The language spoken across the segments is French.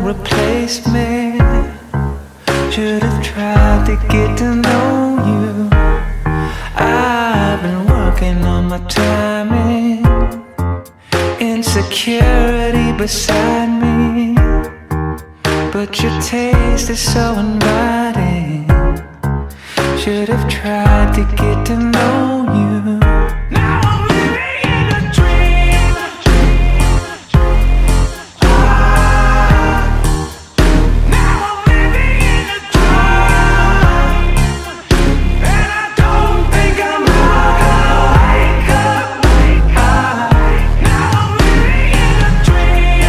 replace me. Should have tried to get to know you. I've been working on my timing. Insecurity beside me, but your taste is so inviting. Should have tried to get to know you. Now I'm living in a dream. Now I'm living in a dream, and I don't think I'm gonna wake up. Now I'm living in a dream.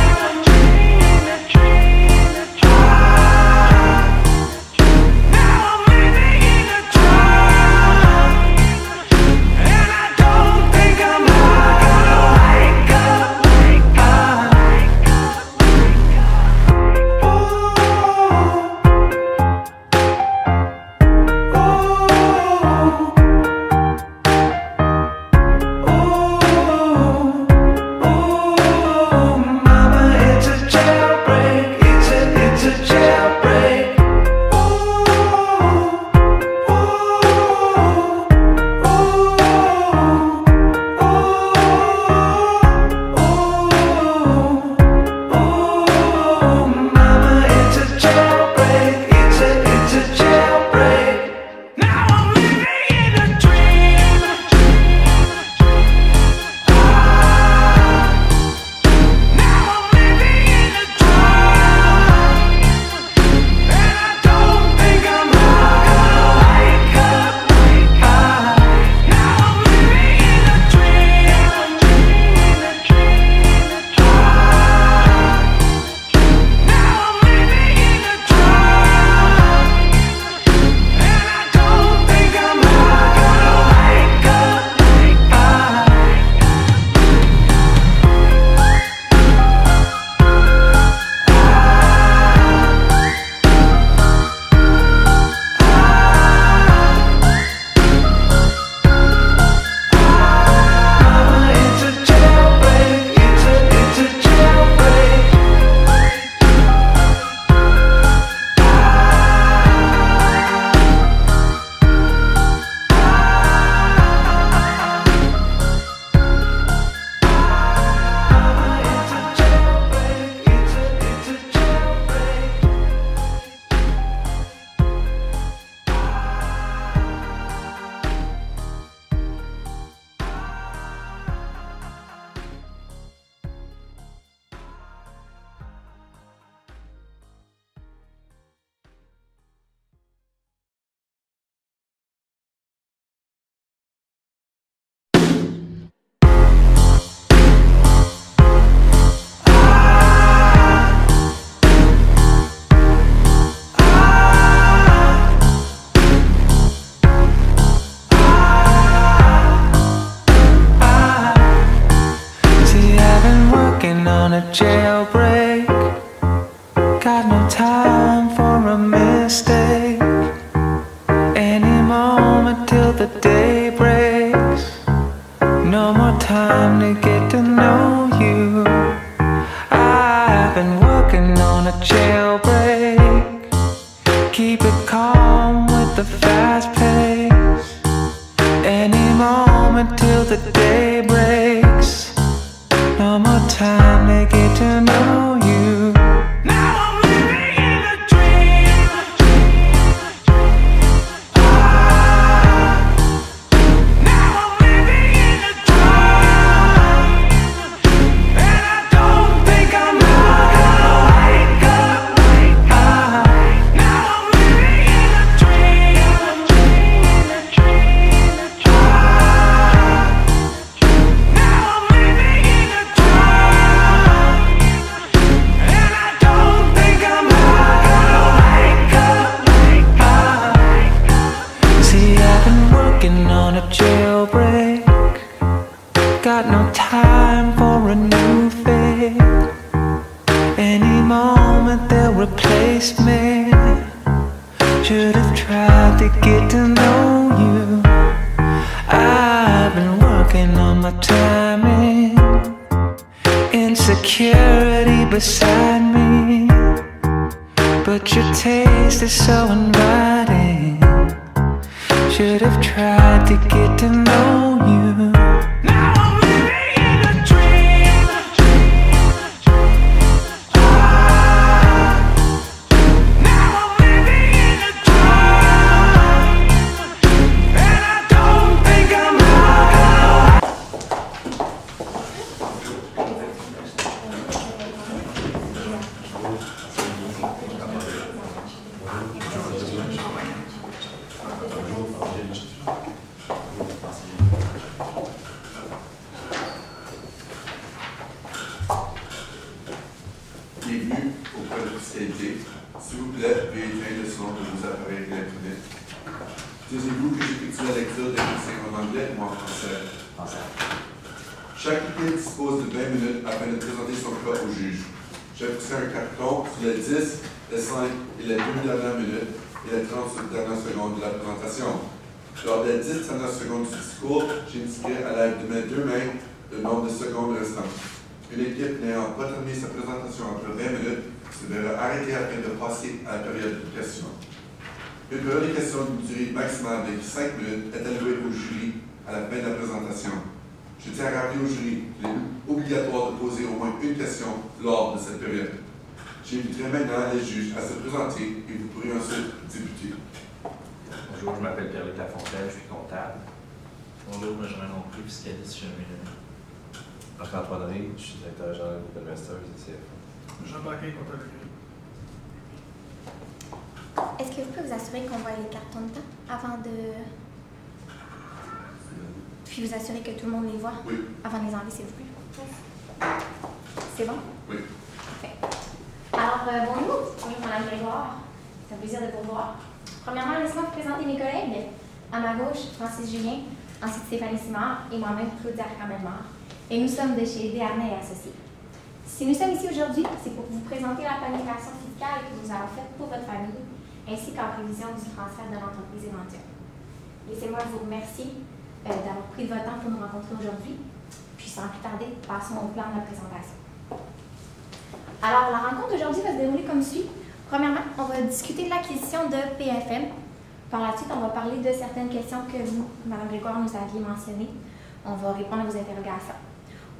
Now I'm living in a dream, and I don't think I'm gonna wake up. Mama, it's a jailbreak. It's a jailbreak. Mama, it's a jailbreak. It's a jailbreak. Now I'm living in a dream. Now I'm living in a dream, and I don't think I'm gonna wake up. Now I'm living in a dream. Now I'm living in a dream, and I don't think I'm gonna wake up. Mama, it's a jailbreak. It's a jailbreak. It's a jailbreak. It's a jailbreak. See, I've been working on a jailbreak. Got no time for a mistake. Any moment till the day breaks. No more time to get to know you. I've been working on a jailbreak. Keep it calm with the fast pace. Any moment till the day breaks. No more time to get to know you. Now I'm living in a dream. Now I'm living in a dream, and I don't think I'm gonna wake up. Now I'm living in a dream. Now I'm living in a dream, and I don't think I'm gonna wake up. See, I've been working on a jailbreak. Got no time for a new fate. Any moment they'll replace me. Should have tried to get to know you. I've been working on my timing. Insecurity beside me, But your taste is so inviting. Should have tried to get to know you. Now I'm living in a dream. Now I'm living in a dream. And I don't think I'm out. Bienvenue auprès de fiscalité. S'il vous plaît, veuillez éteindre le son de vos appareils électroniques. Désirez-vous que j'effectue la lecture des consignes en anglais ou en français? Chaque équipe dispose de 20 minutes afin de présenter son cas au juge. J'ai fixé un carton sur les 10, les 5 et les 2 dernières minutes et les 30 dernières secondes de la présentation. Lors des 10 dernières secondes du discours, j'indiquerai à l'aide de mes deux mains le nombre de secondes restantes. Une équipe n'ayant pas terminé sa présentation après 20 minutes se verra arrêtée afin de passer à la période de questions. Une période de questions d'une durée maximale de 5 minutes est allouée au jury à la fin de la présentation. Je tiens à rappeler au jury qu'il est obligatoire de poser au moins une question lors de cette période. J'inviterai maintenant les juges à se présenter et vous pourrez ensuite discuter. Bonjour, je m'appelle Pierre-Luc Lafontaine, je suis comptable. Bonjour, moi Jean Lompré, fiscaliste chez Amélie. Marc-Antoine Ré, je suis directeur général de l'Investeur du CFA. Jean Paquin, comptable agréé. Est-ce que vous pouvez vous assurer qu'on voit les cartons de temps avant de... Puis vous assurer que tout le monde les voit Oui. avant de les enlever, s'il vous plaît. C'est bon? Oui. Parfait. Alors, bonjour. Bonjour, Mme Grégoire. C'est un plaisir de vous voir. Premièrement, laissez-moi vous présenter mes collègues. À ma gauche, Francis Julien, ensuite Stéphanie Simard et moi-même, Claudia Arcand-Bellemare. Et nous sommes de chez Desharnais et Associés. Si nous sommes ici aujourd'hui, c'est pour vous présenter la planification fiscale que nous avons faite pour votre famille, ainsi qu'en prévision du transfert de l'entreprise éventuelle. Laissez-moi vous remercier d'avoir pris de votre temps pour nous rencontrer aujourd'hui. Puis sans plus tarder, passons au plan de la présentation. Alors, la rencontre d'aujourd'hui va se dérouler comme suit. Premièrement, on va discuter de l'acquisition de PFM. Par la suite, on va parler de certaines questions que vous, Mme Grégoire, nous aviez mentionnées. On va répondre à vos interrogations.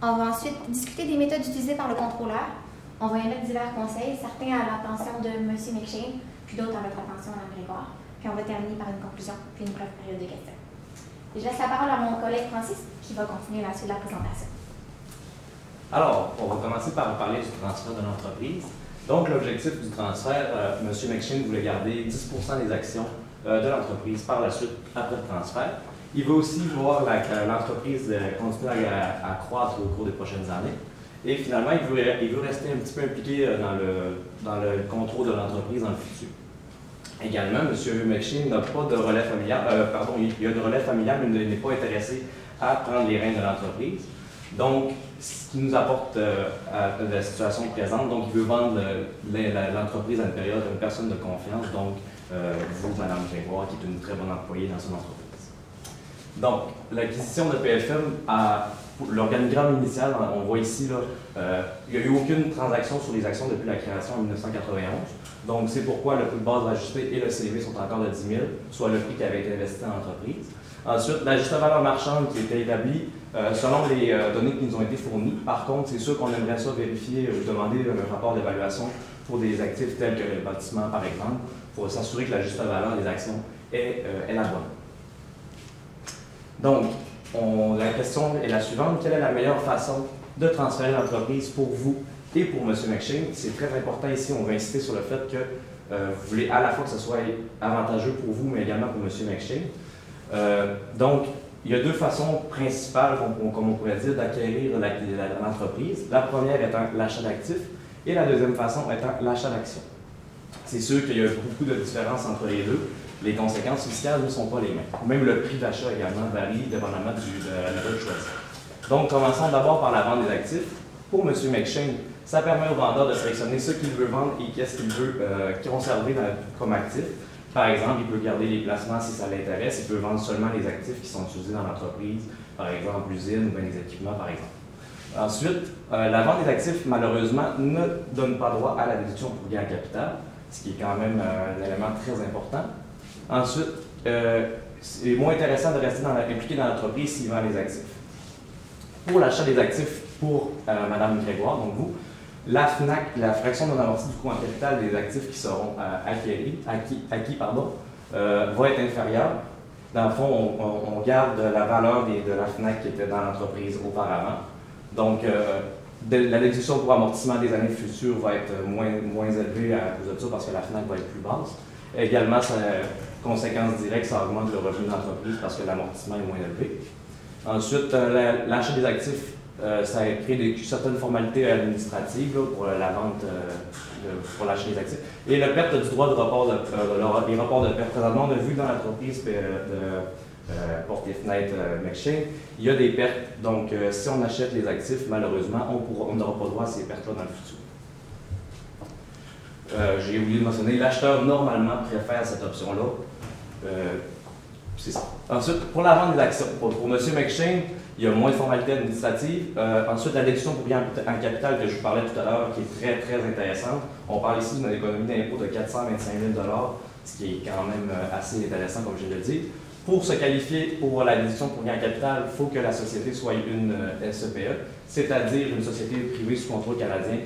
On va ensuite discuter des méthodes utilisées par le contrôleur. On va émettre divers conseils, certains à l'attention de M. McShane, puis d'autres à votre attention, Mme Grégoire. Puis on va terminer par une conclusion, puis une brève période de questions. Et je laisse la parole à mon collègue Francis, qui va continuer la suite de la présentation. Alors, on va commencer par parler du transfert de l'entreprise. Donc, l'objectif du transfert, M. McShane voulait garder 10 des actions de l'entreprise par la suite après le transfert. Il veut aussi voir l'entreprise continuer à croître au cours des prochaines années. Et finalement, il veut rester un petit peu impliqué dans le contrôle de l'entreprise dans le futur. Également, M. McShane n'a pas de relais familial, il a de relais familial, mais il n'est pas intéressé à prendre les rênes de l'entreprise. Donc, ce qui nous apporte à la situation présente, donc il veut vendre l'entreprise à une personne de confiance, donc vous, Mme Grégoire, qui est une très bonne employée dans son entreprise. Donc, l'acquisition de PFM, l'organigramme initial, on voit ici, il n'y a eu aucune transaction sur les actions depuis la création en 1991. Donc, c'est pourquoi le prix de base ajusté et le CEV sont encore de 10 000, soit le prix qui avait été investi dans l'entreprise. Ensuite, la juste valeur marchande qui était établie selon les données qui nous ont été fournies. Par contre, c'est sûr qu'on aimerait ça vérifier ou demander un rapport d'évaluation pour des actifs tels que le bâtiment, par exemple, pour s'assurer que la juste valeur des actions est la bonne. Donc, la question est la suivante. Quelle est la meilleure façon de transférer l'entreprise pour vous et pour M. McShane? C'est très important ici, on va insister sur le fait que vous voulez à la fois que ce soit avantageux pour vous, mais également pour M. McShane. Donc, il y a deux façons principales, comme on pourrait dire, d'acquérir l'entreprise. La première étant l'achat d'actifs et la deuxième façon étant l'achat d'actions. C'est sûr qu'il y a beaucoup de différences entre les deux. Les conséquences fiscales ne sont pas les mêmes. Même le prix d'achat également varie dépendamment de la méthode choisie. Donc, commençons d'abord par la vente des actifs. Pour M. McShane, ça permet au vendeur de sélectionner ce qu'il veut vendre et qu'est-ce qu'il veut conserver comme actif. Par exemple, il peut garder les placements si ça l'intéresse. Il peut vendre seulement les actifs qui sont utilisés dans l'entreprise, par exemple l'usine ou bien les équipements, par exemple. Ensuite, la vente des actifs, malheureusement, ne donne pas droit à la déduction pour gain en capital. ce qui est quand même un élément très important. Ensuite, c'est moins intéressant de rester impliqué dans l'entreprise s'il vend les actifs. Pour l'achat des actifs pour Mme Grégoire, donc vous, la FNAC, la fraction non amortie du coût en capital des actifs qui seront acquis, va être inférieure. Dans le fond, on garde la valeur de la FNAC qui était dans l'entreprise auparavant. Donc, la déduction pour amortissement des années futures va être moins élevée à cause de ça parce que la FNAC va être plus basse. Également, conséquence directe, ça augmente le revenu d'entreprise parce que l'amortissement est moins élevé. Ensuite, l'achat des actifs, ça crée certaines formalités administratives là, pour la vente, pour l'achat des actifs. Et la perte du droit de report les reports de perte. Présentement, on a vu dans l'entreprise de Portes et Fenêtres McShane, il y a des pertes. Donc, si on achète les actifs, malheureusement, on n'aura pas droit à ces pertes-là dans le futur. J'ai oublié de mentionner, l'acheteur normalement préfère cette option-là. C'est ça. Ensuite, pour la vente des actions, pour M. McShane, il y a moins de formalités administratives. Ensuite, la déduction pour bien en capital que je vous parlais tout à l'heure, qui est très, très intéressante. On parle ici d'une économie d'impôt de 425 000 $, ce qui est quand même assez intéressant, comme je viens de le dire. Pour se qualifier pour la déduction pour bien en capital, il faut que la société soit une SEPE, c'est-à-dire une société privée sous contrôle canadien.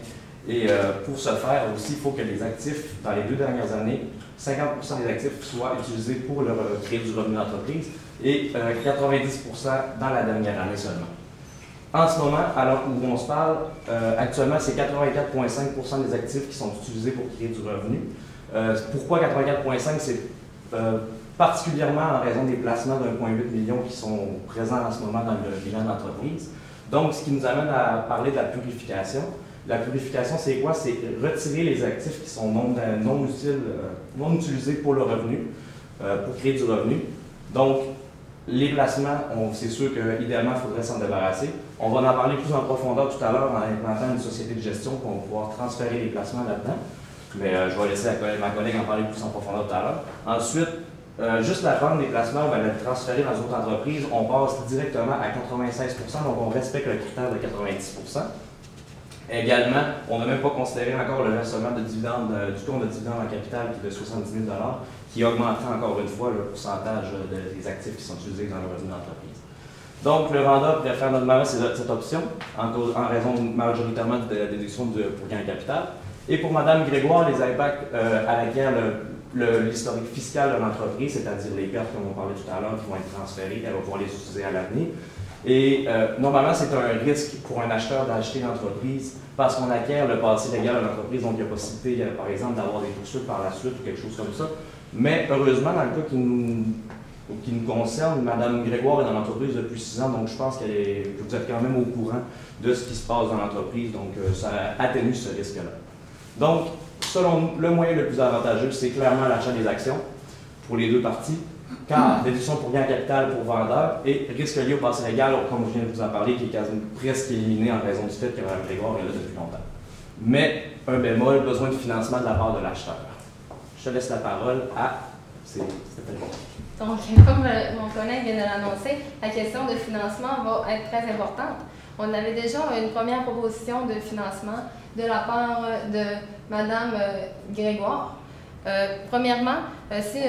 Et pour ce faire aussi, il faut que les actifs, dans les 2 dernières années, 50% des actifs soient utilisés pour créer du revenu d'entreprise et 90% dans la dernière année seulement. En ce moment, alors où on se parle, actuellement, c'est 84,5% des actifs qui sont utilisés pour créer du revenu. Pourquoi 84,5%? C'est particulièrement en raison des placements d'1,8 million qui sont présents en ce moment dans le bilan d'entreprise. Donc, ce qui nous amène à parler de la purification. La purification, c'est quoi? C'est retirer les actifs qui sont non utilisés pour le revenu, pour créer du revenu. Donc, les placements, c'est sûr qu'idéalement, il faudrait s'en débarrasser. On va en parler plus en profondeur tout à l'heure en implantant une société de gestion pour pouvoir transférer les placements là-dedans. Mais je vais laisser ma collègue en parler plus en profondeur tout à l'heure. Ensuite, juste la vente des placements, la transférer dans d'autres entreprises, on passe directement à 96%, donc on respecte le critère de 90%. Également, on n'a même pas considéré encore le versement de dividendes, du compte de dividendes en capital qui est de 70 000 $, qui augmentera encore une fois le pourcentage des actifs qui sont utilisés dans le revenu d'entreprise. Donc, le vendeur préfère normalement cette option, en raison majoritairement de la déduction pour gain en capital. Et pour Mme Grégoire, les impacts à laquelle l'historique fiscal de l'entreprise, c'est-à-dire les pertes, comme on parlait tout à l'heure, qui vont être transférées, elle va pouvoir les utiliser à l'avenir. Et normalement, c'est un risque pour un acheteur d'acheter l'entreprise parce qu'on acquiert le passé légal de l'entreprise, donc il y a possibilité, par exemple, d'avoir des poursuites par la suite ou quelque chose comme ça. Mais heureusement, dans le cas qui nous concerne, Mme Grégoire est dans l'entreprise depuis 6 ans, donc je pense que vous êtes quand même au courant de ce qui se passe dans l'entreprise, donc ça atténue ce risque-là. Donc, selon nous, le moyen le plus avantageux, c'est clairement l'achat des actions pour les deux parties. Car déduction pour gain en capital pour vendeur et risque lié au passé légal, comme je viens de vous en parler, qui est quasiment presque éliminé en raison du fait que Mme Grégoire est là depuis longtemps. Mais, un bémol, besoin de financement de la part de l'acheteur. Je te laisse la parole à... C'était bon. Donc, comme mon collègue vient de l'annoncer, la question de financement va être très importante. On avait déjà une première proposition de financement de la part de Mme Grégoire. Premièrement, si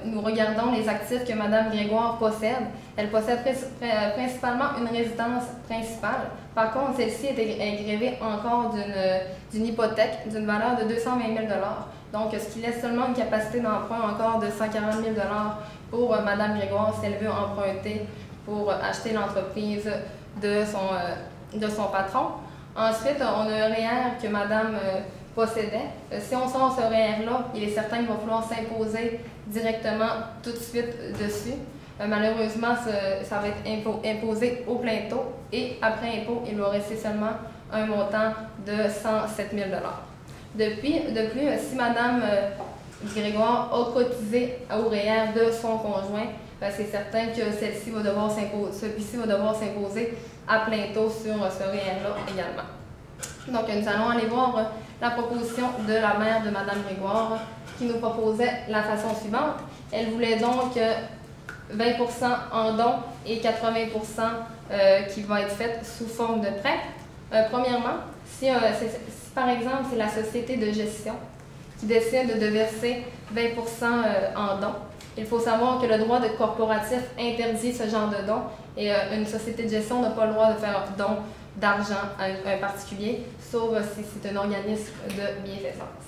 nous regardons les actifs que Mme Grégoire possède, elle possède principalement une résidence principale. Par contre, celle-ci est grevée encore d'une hypothèque d'une valeur de 220 000 $. Donc, ce qui laisse seulement une capacité d'emprunt encore de 140 000 $ pour Mme Grégoire si elle veut emprunter pour acheter l'entreprise de son patron. Ensuite, on a un REER que Mme possédait. Si on sort ce REER-là, il est certain qu'il va falloir s'imposer directement tout de suite dessus. Malheureusement, ça va être imposé au plein taux et après impôt, il va rester seulement un montant de 107 000 $. De plus, si Mme Grégoire a cotisé au REER de son conjoint, c'est certain que celui-ci va devoir s'imposer à plein taux sur ce REER-là également. Donc, nous allons aller voir la proposition de la mère de Mme Grégoire qui nous proposait la façon suivante. Elle voulait donc 20% en dons et 80% qui va être fait sous forme de prêt. Premièrement, si par exemple c'est la société de gestion qui décide de verser 20% en dons. Il faut savoir que le droit de corporatif interdit ce genre de dons et une société de gestion n'a pas le droit de faire don d'argent à un particulier, sauf si c'est un organisme de bienfaisance.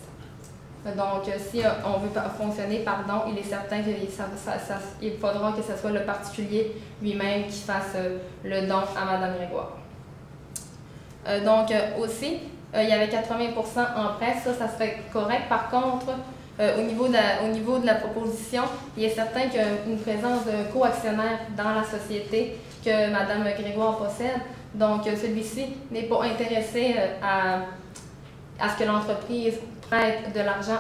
Donc, si on veut fonctionner par don, il est certain qu'il faudra que ce soit le particulier lui-même qui fasse le don à Mme Grégoire. Donc, aussi, il y avait 80% en presse, ça serait correct. Par contre, au niveau de la proposition, il est certain qu'il y a une présence d'un co-actionnaire dans la société que Mme Grégoire possède. Donc, celui-ci n'est pas intéressé à ce que l'entreprise prête de l'argent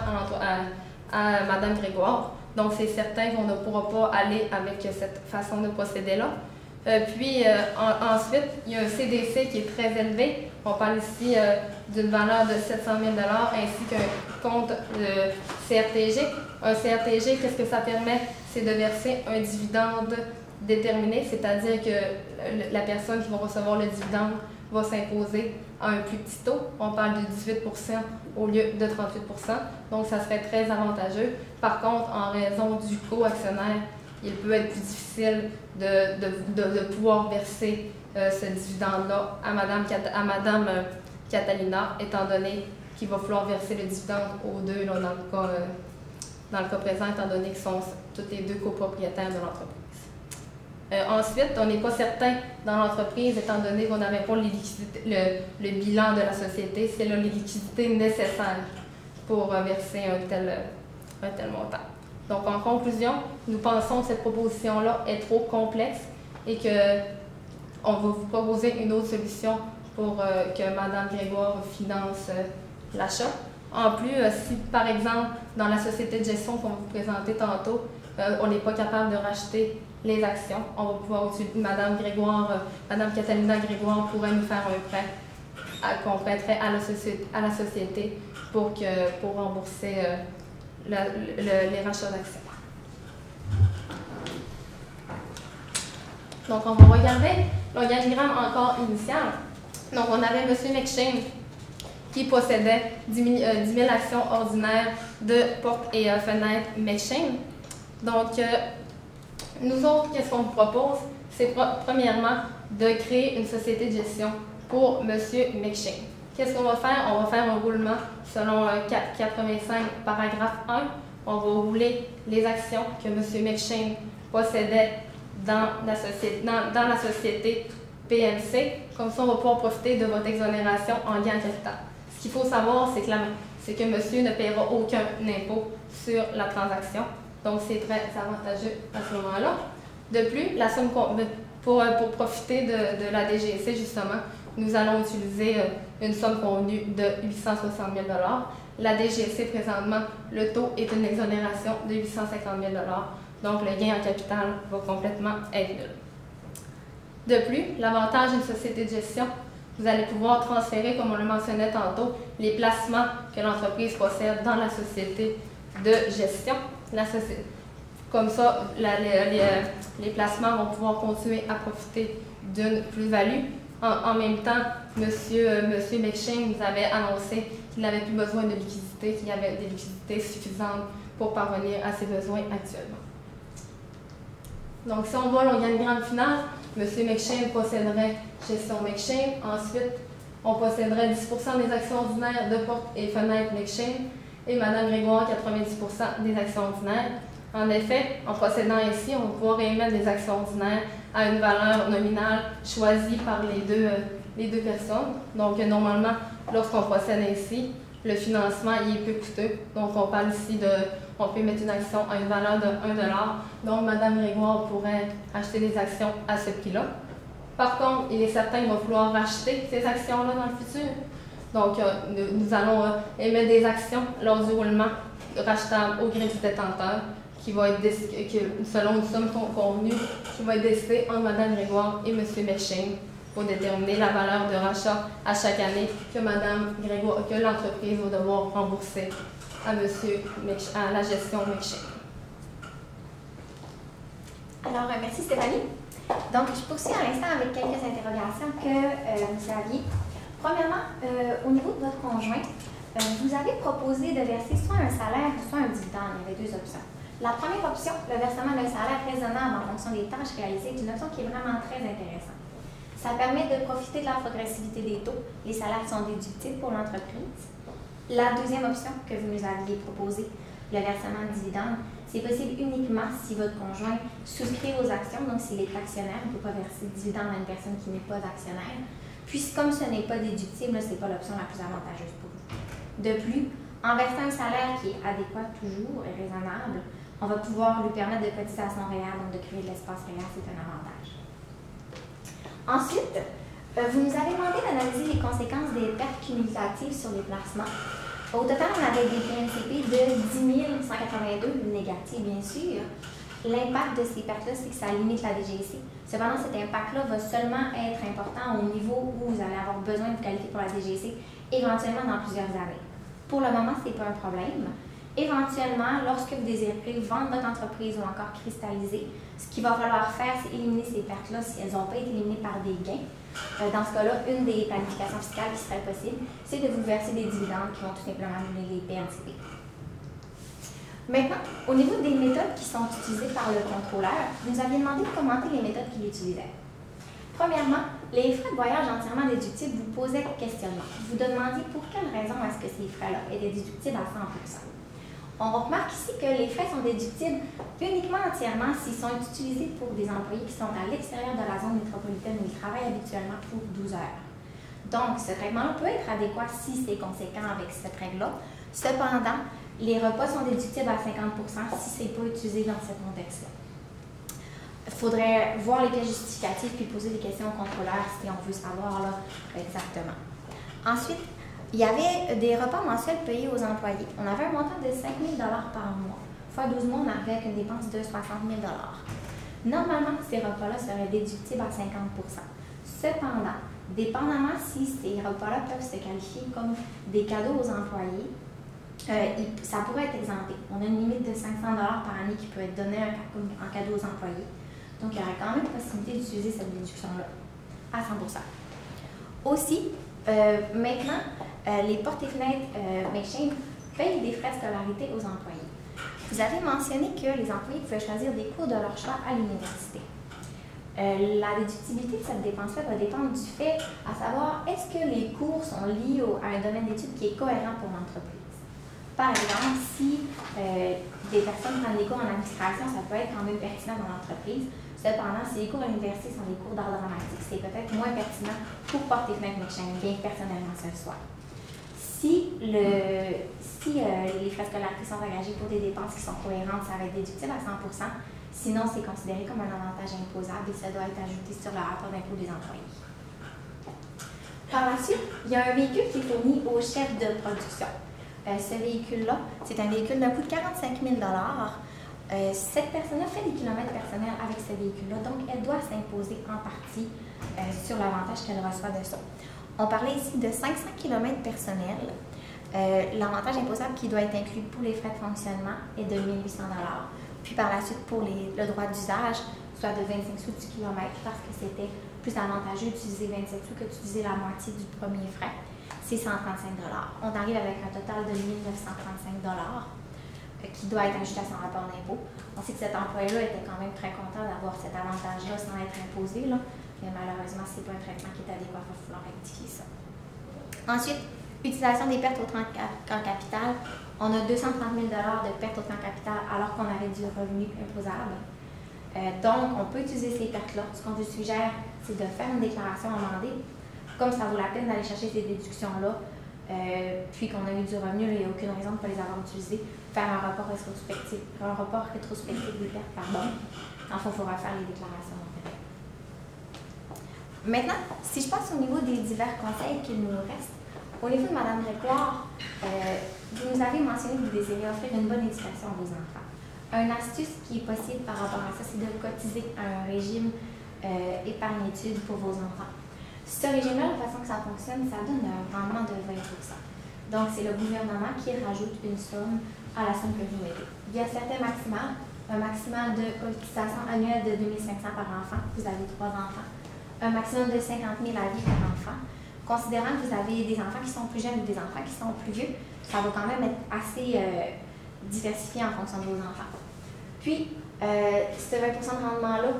à Mme Grégoire. Donc, c'est certain qu'on ne pourra pas aller avec cette façon de procéder-là. Ensuite, il y a un CDC qui est très élevé. On parle ici d'une valeur de 700 000 $ ainsi qu'un compte CRTG. Un CRTG, qu'est-ce que ça permet? C'est de verser un dividende déterminé, c'est-à-dire que la personne qui va recevoir le dividende va s'imposer à un plus petit taux. On parle de 18 % au lieu de 38 %. Donc, ça serait très avantageux. Par contre, en raison du co-actionnaire, il peut être plus difficile de pouvoir verser ce dividende-là à Mme Catalina, étant donné qu'il va falloir verser le dividende aux deux là, dans le cas présent, étant donné qu'ils sont tous les deux copropriétaires de l'entreprise. Ensuite, on n'est pas certain dans l'entreprise, étant donné qu'on n'avait pas le bilan de la société, c'est les liquidités nécessaires pour verser un tel montant. Donc, en conclusion, nous pensons que cette proposition-là est trop complexe et qu'on va vous proposer une autre solution pour que Mme Grégoire finance l'achat. En plus, si par exemple, dans la société de gestion qu'on va vous présenter tantôt, on n'est pas capable de racheter les actions, on va pouvoir utiliser Mme Catalina Grégoire pourrait nous faire un prêt qu'on prêterait à la société pour rembourser les rachats d'actions. Donc, on va regarder l'organigramme encore initial. Donc, on avait M. McShane qui possédait 10 000 actions ordinaires de portes et fenêtres McShane. Donc, nous autres, qu'est-ce qu'on vous propose? C'est premièrement de créer une société de gestion pour M. McShane. Qu'est-ce qu'on va faire? On va faire un roulement selon 485 paragraphe 1. On va rouler les actions que M. McShane possédait dans la société PMC. Comme ça, on va pouvoir profiter de votre exonération en gain en capital. Ce qu'il faut savoir, c'est que monsieur ne paiera aucun impôt sur la transaction. Donc, c'est très avantageux à ce moment-là. De plus, la somme pour profiter de la DGSC, justement, nous allons utiliser une somme convenue de 860 000 $. La DGSC, présentement, le taux est une exonération de 850 000 $. Donc, le gain en capital va complètement être nul. De plus, l'avantage d'une société de gestion, vous allez pouvoir transférer, comme on le mentionnait tantôt, les placements que l'entreprise possède dans la société de gestion. Comme ça, les placements vont pouvoir continuer à profiter d'une plus-value. En même temps, M. McShane nous avait annoncé qu'il n'avait plus besoin de liquidités, qu'il y avait des liquidités suffisantes pour parvenir à ses besoins actuellement. Donc, si on voit l'organigramme final, M. McShane posséderait Gestion McShane. Ensuite, on posséderait 10 % des actions ordinaires de portes et fenêtres McShane et Mme Grégoire 90 % des actions ordinaires. En effet, en procédant ainsi, on va pouvoir émettre des actions ordinaires à une valeur nominale choisie par les deux personnes. Donc, normalement, lorsqu'on procède ainsi, le financement il est peu coûteux. Donc, on parle ici on peut mettre une action à une valeur de 1 $. Donc, Mme Grégoire pourrait acheter des actions à ce prix-là. Par contre, il est certain qu'il va falloir racheter ces actions-là dans le futur. Donc, nous allons émettre des actions lors du roulement rachetables au gré du détenteur, qui va être selon une somme convenue, qui va être décidée entre Mme Grégoire et M. McShane pour déterminer la valeur de rachat à chaque année que l'entreprise va devoir rembourser à la gestion McShane. Alors, merci Stéphanie. Donc, je poursuis à l'instant avec quelques interrogations que vous aviez. Premièrement, au niveau de votre conjoint, vous avez proposé de verser soit un salaire, soit un dividende. Il y avait deux options. La première option, le versement d'un salaire raisonnable en fonction des tâches réalisées, est une option qui est vraiment très intéressante. Ça permet de profiter de la progressivité des taux. Les salaires sont déductibles pour l'entreprise. La deuxième option que vous nous aviez proposée, le versement de dividende, c'est possible uniquement si votre conjoint souscrit aux actions, donc s'il est actionnaire, on ne peut pas verser de dividende à une personne qui n'est pas actionnaire. Puis comme ce n'est pas déductible, ce n'est pas l'option la plus avantageuse pour vous. De plus, en versant un salaire qui est adéquat toujours et raisonnable, on va pouvoir lui permettre de cotiser à son réel, donc de créer de l'espace réel, c'est un avantage. Ensuite, vous nous avez demandé d'analyser les conséquences des pertes cumulatives sur les placements. Au total, on avait des PNCP de 10 182 négatifs, bien sûr. L'impact de ces pertes-là, c'est que ça limite la DGIC. Cependant, cet impact-là va seulement être important au niveau où vous allez avoir besoin de qualité pour la DGIC, éventuellement dans plusieurs années. Pour le moment, ce n'est pas un problème. Éventuellement, lorsque vous désirez vendre votre entreprise ou encore cristalliser, ce qu'il va falloir faire, c'est éliminer ces pertes-là si elles n'ont pas été éliminées par des gains. Dans ce cas-là, une des planifications fiscales qui serait possible, c'est de vous verser des dividendes qui vont tout simplement annuler les PNCP. Maintenant, au niveau des méthodes qui sont utilisées par le contrôleur, vous nous aviez demandé de commenter les méthodes qu'il utilisait. Premièrement, les frais de voyage entièrement déductibles vous posaient questionnement. Vous demandiez pour quelle raison est-ce que ces frais-là étaient déductibles à 100%. On remarque ici que les frais sont déductibles uniquement entièrement s'ils sont utilisés pour des employés qui sont à l'extérieur de la zone métropolitaine où ils travaillent habituellement pour 12 heures. Donc, ce traitement-là peut être adéquat si c'est conséquent avec cette règle-là. Cependant, les repas sont déductibles à 50% si ce n'est pas utilisé dans ce contexte-là. Il faudrait voir les pièces justificatives puis poser des questions au contrôleur si on veut savoir là, exactement. Ensuite, il y avait des repas mensuels payés aux employés. On avait un montant de 5 000 par mois. Fois 12 mois, on arrivait avec une dépense de 60 000 Normalement, ces repas-là seraient déductibles à 50%. Cependant, dépendamment si ces repas-là peuvent se qualifier comme des cadeaux aux employés, ça pourrait être exempté. On a une limite de 500 par année qui peut être donnée en cadeau aux employés. Donc, il y aurait quand même possibilité d'utiliser cette déduction-là à 100%. Aussi, maintenant, les portes et fenêtres McShane payent des frais de scolarité aux employés. Vous avez mentionné que les employés pouvaient choisir des cours de leur choix à l'université. La déductibilité de cette dépense-là va dépendre du fait à savoir est-ce que les cours sont liés à un domaine d'études qui est cohérent pour l'entreprise. Par exemple, si des personnes prennent des cours en administration, ça peut être quand même pertinent dans l'entreprise. Cependant, si les cours à l'université sont des cours d'art dramatique, c'est peut-être moins pertinent pour porter fenêtre McShane, bien que personnellement ce soit. Si les frais de scolarité sont engagés pour des dépenses qui sont cohérentes, ça va être déductible à 100%. Sinon, c'est considéré comme un avantage imposable et ça doit être ajouté sur le rapport d'impôt des employés. Par la suite, il y a un véhicule qui est fourni au chef de production. Ce véhicule-là, c'est un véhicule d'un coût de 45 000 Cette personne-là fait des kilomètres personnels avec ce véhicule-là, donc elle doit s'imposer en partie sur l'avantage qu'elle reçoit de ça. On parlait ici de 500 km personnels. L'avantage imposable qui doit être inclus pour les frais de fonctionnement est de 1 800 $. Puis par la suite, pour le droit d'usage, soit de 25 sous du kilomètre, parce que c'était plus avantageux d'utiliser 27 sous que d'utiliser la moitié du premier frais, c'est 135 $. On arrive avec un total de 1 935 $ qui doit être ajouté à son rapport d'impôt. On sait que cet employé-là était quand même très content d'avoir cet avantage-là sans être imposé, là. Mais malheureusement, ce n'est pas un traitement qui est adéquat, il va falloir rectifier ça. Ensuite, utilisation des pertes au temps en capital. On a 230 000 $ de pertes au temps capital alors qu'on avait du revenu imposable. Donc, on peut utiliser ces pertes-là. Ce qu'on vous suggère, c'est de faire une déclaration amendée. Comme ça vaut la peine d'aller chercher ces déductions-là, puis qu'on a eu du revenu, il n'y a aucune raison de ne pas les avoir utilisées. Faire un report rétrospectif des pertes, pardon. Enfin, il faudra faire les déclarations d'intérêt. Maintenant, si je passe au niveau des divers conseils qu'il nous reste, au niveau de Mme Grégoire, vous nous avez mentionné que vous désirez offrir une bonne éducation à vos enfants. Une astuce qui est possible par rapport à ça, c'est de cotiser à un régime épargne-études pour vos enfants. Ce régime-là, la façon que ça fonctionne, ça donne un rendement de 20 %. Donc, c'est le gouvernement qui rajoute une somme à la somme que vous mettez. Il y a certains maximales, un maximal de cotisation annuelle de 2 500 par enfant, vous avez 3 enfants, un maximum de 50 000 à vie par enfant, Considérant que vous avez des enfants qui sont plus jeunes ou des enfants qui sont plus vieux, ça va quand même être assez diversifié en fonction de vos enfants. Puis, ce 20% de rendement-là,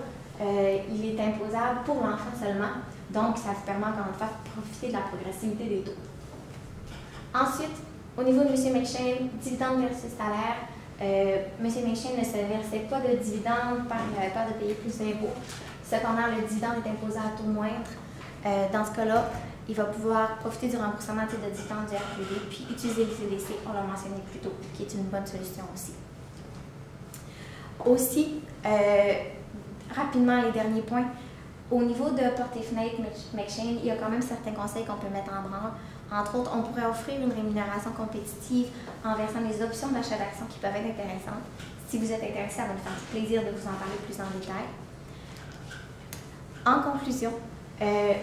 il est imposable pour l'enfant seulement, donc ça vous permet encore une fois de profiter de la progressivité des taux. Ensuite, au niveau de M. McShane, dividende versus salaire, M. McShane ne se versait pas de dividende par peur de payer plus d'impôts. Cependant, le dividende est imposé à taux moindre. Dans ce cas-là, il va pouvoir profiter du remboursement de dividende du RPD, puis utiliser le CDC, on l'a mentionné plus tôt, qui est une bonne solution aussi. Aussi, rapidement, les derniers points. Au niveau de porte-fenêtre McShane, il y a quand même certains conseils qu'on peut mettre en branle. Entre autres, on pourrait offrir une rémunération compétitive en versant des options d'achat d'actions qui peuvent être intéressantes. Si vous êtes intéressé, ça va nous faire plaisir de vous en parler plus en détail. En conclusion,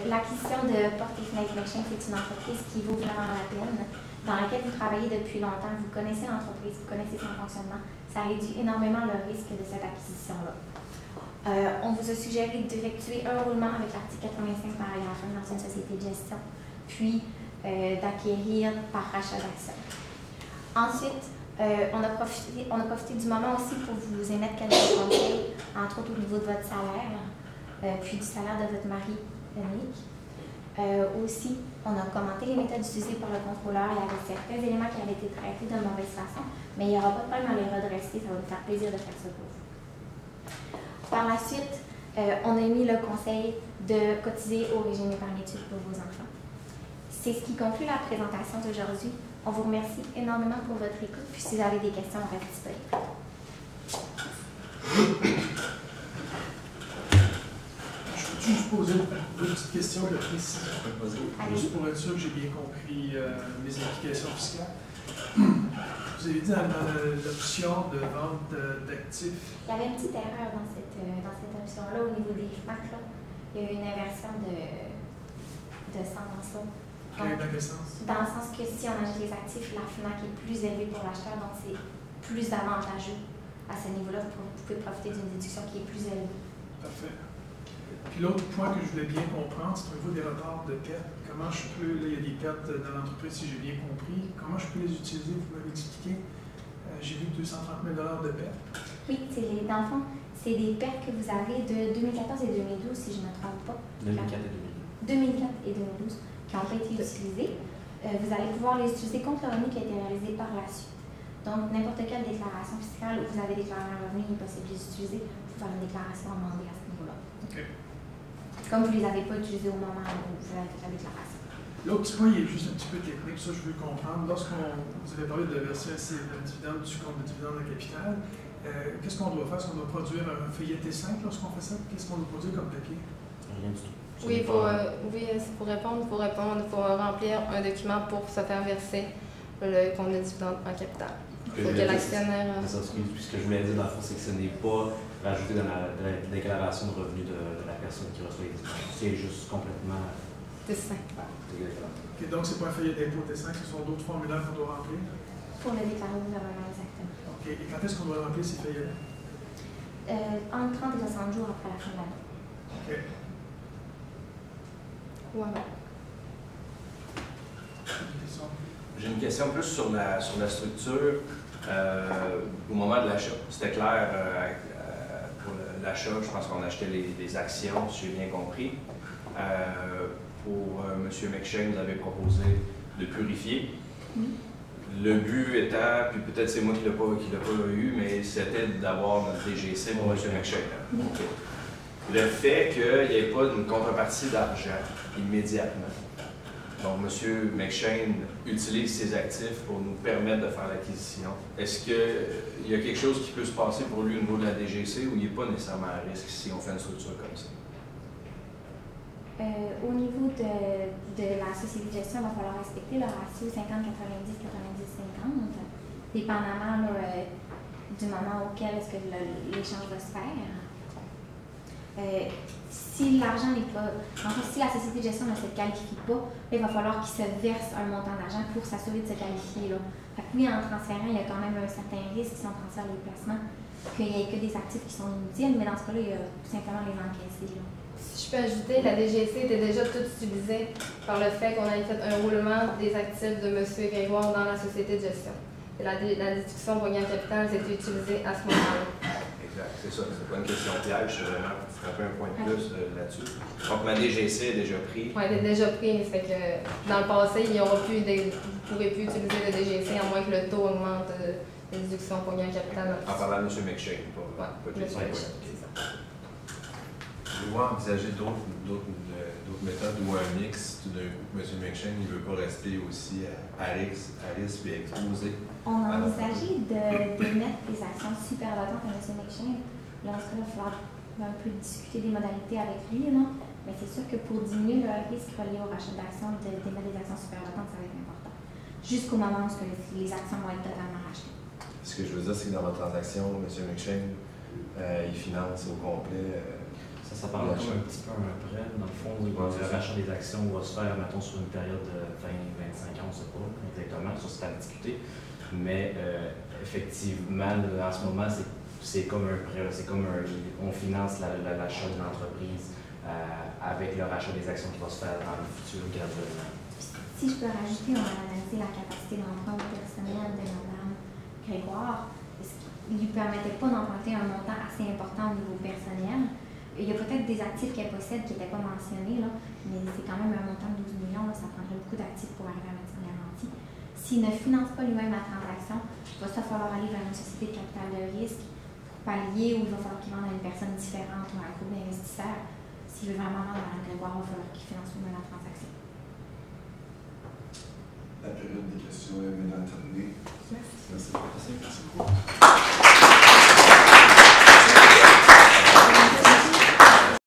l'acquisition de porte-fenêtre McShane, c'est une entreprise qui vaut vraiment la peine, dans laquelle vous travaillez depuis longtemps, vous connaissez l'entreprise, vous connaissez son fonctionnement. Ça réduit énormément le risque de cette acquisition-là. On vous a suggéré d'effectuer un roulement avec l'article 85 paragraphe 1 dans une société de gestion, puis d'acquérir par rachat d'actions. Ensuite, on a profité du moment aussi pour vous émettre quelques conseils, entre autres au niveau de votre salaire, puis du salaire de votre mari, Nick. Aussi, on a commenté les méthodes utilisées par le contrôleur. Il y avait certains éléments qui avaient été traités de mauvaise façon, mais il n'y aura pas de problème à les redresser. Ça va nous faire plaisir de faire ça pour vous. Par la suite, on a émis le conseil de cotiser au régime épargne-études pour vos enfants. C'est ce qui conclut la présentation d'aujourd'hui. On vous remercie énormément pour votre écoute. Puis si vous avez des questions, on reste disponible. Je peux juste poser deux petites questions de précision. Juste pour être sûr que j'ai bien compris mes implications fiscales. Vous avez dit dans l'option de vente d'actifs. Il y avait une petite erreur dans cette option-là au niveau des FMAC. Il y a eu une inversion de sens. Dans quel sens? Dans le sens que si on achète les actifs, la FNAC est plus élevée pour l'acheteur, donc c'est plus avantageux à ce niveau-là. Vous pouvez profiter d'une déduction qui est plus élevée. Parfait. Puis l'autre point que je voulais bien comprendre, c'est au niveau des retards de pertes. Comment je peux, là, il y a des pertes dans l'entreprise, si j'ai bien compris. Comment je peux les utiliser? Vous m'avez expliqué. J'ai vu 230 000 de pertes. Oui, dans le fond, c'est des pertes que vous avez de 2014 et 2012, si je ne me trompe pas. 2004 et 2004 et 2012. Qui n'ont pas été utilisés. Vous allez pouvoir les utiliser contre le revenu qui a été réalisé par la suite. Donc, n'importe quelle déclaration fiscale où vous avez déclaré un revenu, il est possible de les utiliser pour faire une déclaration amendée à ce niveau-là. OK. Comme vous ne les avez pas utilisés au moment où vous avez fait la déclaration. L'autre petit point, il est juste un petit peu technique, ça je veux comprendre. Vous avez parlé de verser un dividende du compte de dividende de capital, qu'est-ce qu'on doit faire? Est-ce qu'on doit produire un feuillet T5 lorsqu'on fait ça? Qu'est-ce qu'on doit produire comme papier? Rien du tout. Oui, pour répondre, il faut remplir un document pour se faire verser le compte de dividende en capital. Il faut que l'actionnaire... C'est ça, ce que je voulais dire dans le fond, c'est que ce n'est pas rajouté dans la déclaration de revenus de la personne qui reçoit les dividendes. C'est juste complètement... T5. OK, donc c'est pas un feuillet d'impôt T5, ce sont d'autres formulaires qu'on doit remplir? Pour le déclarer au gouvernement, exactement. OK, et quand est-ce qu'on doit remplir ces feuillets-là? Entre 30 et 60 jours après la fin de l'année. OK. Voilà. J'ai une question plus sur la structure au moment de l'achat. C'était clair pour l'achat, je pense qu'on achetait les actions, si j'ai bien compris. Pour M. McShane, vous avez proposé de purifier. Le but étant, puis peut-être c'est moi qui ne l'ai pas eu, mais c'était d'avoir notre DGC pour M. McShane. Okay. Le fait qu'il n'y ait pas une contrepartie d'argent immédiatement. Donc, M. McShane utilise ses actifs pour nous permettre de faire l'acquisition. Est-ce qu'il y a quelque chose qui peut se passer pour lui au niveau de la DGC ou il n'est pas nécessairement à risque si on fait une structure comme ça? Au niveau de la société de gestion, il va falloir respecter le ratio 50-90-90-50, dépendamment du moment auquel est-ce que l'échange va se faire. Si l'argent n'est pas... En fait, si la société de gestion ne se qualifie pas, il va falloir qu'il se verse un montant d'argent pour s'assurer de se qualifier. Là. Fait que oui, en transférant, il y a quand même un certain risque si on transfère les placements, qu'il n'y ait que des actifs qui sont inutiles, mais dans ce cas-là, il y a tout simplement les encaisser. Là. Si je peux ajouter, la DGC était déjà toute utilisée par le fait qu'on avait fait un roulement des actifs de M. Grégoire dans la société de gestion. Et la déduction pour gain de capital, c'était utilisée à ce moment-là. Exact, c'est ça. C'est pas une question piège, c'est vraiment pour frapper un point de plus là-dessus. Donc, ma DGC est déjà pris. Oui, elle est déjà prise. Fait que dans le passé, vous ne pourrez plus utiliser le DGC à moins que le taux augmente de déduction pour gain de capital. En parlant de M. McShane, pas de M. Jason. Je vais envisager d'autres méthodes ou un mix. Tout d'un coup, M. McShane, il ne veut pas rester aussi à Alice puis exposé. On a envisagé d'émettre des actions superdotantes à M. McShane. Là, en ce cas, il va falloir un peu discuter des modalités avec lui, là. Mais c'est sûr que pour diminuer le risque relié au rachat d'actions, d'émettre des actions superdotantes, ça va être important. Jusqu'au moment où les actions vont être totalement rachetées. Ce que je veux dire, c'est que dans votre transaction, M. McShane, il finance au complet. Ça parle comme un petit peu un prêt. Dans le fond, le rachat des actions va se faire, mettons, sur une période de 20-25 ans, on ne sait pas exactement, ça c'est à discuter. Mais effectivement, en ce moment, c'est comme un prêt, on finance l'achat d'une entreprise avec le rachat des actions qui va se faire dans le futur graduellement. Si je peux rajouter, on a analysé la capacité d'emprunt personnel de Mme Grégoire. Il ne lui permettait pas d'emprunter un montant assez important au niveau personnel. Il y a peut-être des actifs qu'elle possède qui n'étaient pas mentionnés, là, mais c'est quand même un montant de 12 millions. Là, ça prendrait beaucoup d'actifs pour arriver à mettre ça en garantie. S'il ne finance pas lui-même la transaction, il va falloir aller vers une société de capital de risque pour pallier, ou il va falloir qu'il vende à une personne différente ou à un groupe d'investisseurs. S'il veut vraiment vendre à Mme Grégoire, il va falloir qu'il finance lui-même la transaction. La période des questions est maintenant terminée. Merci. Merci beaucoup.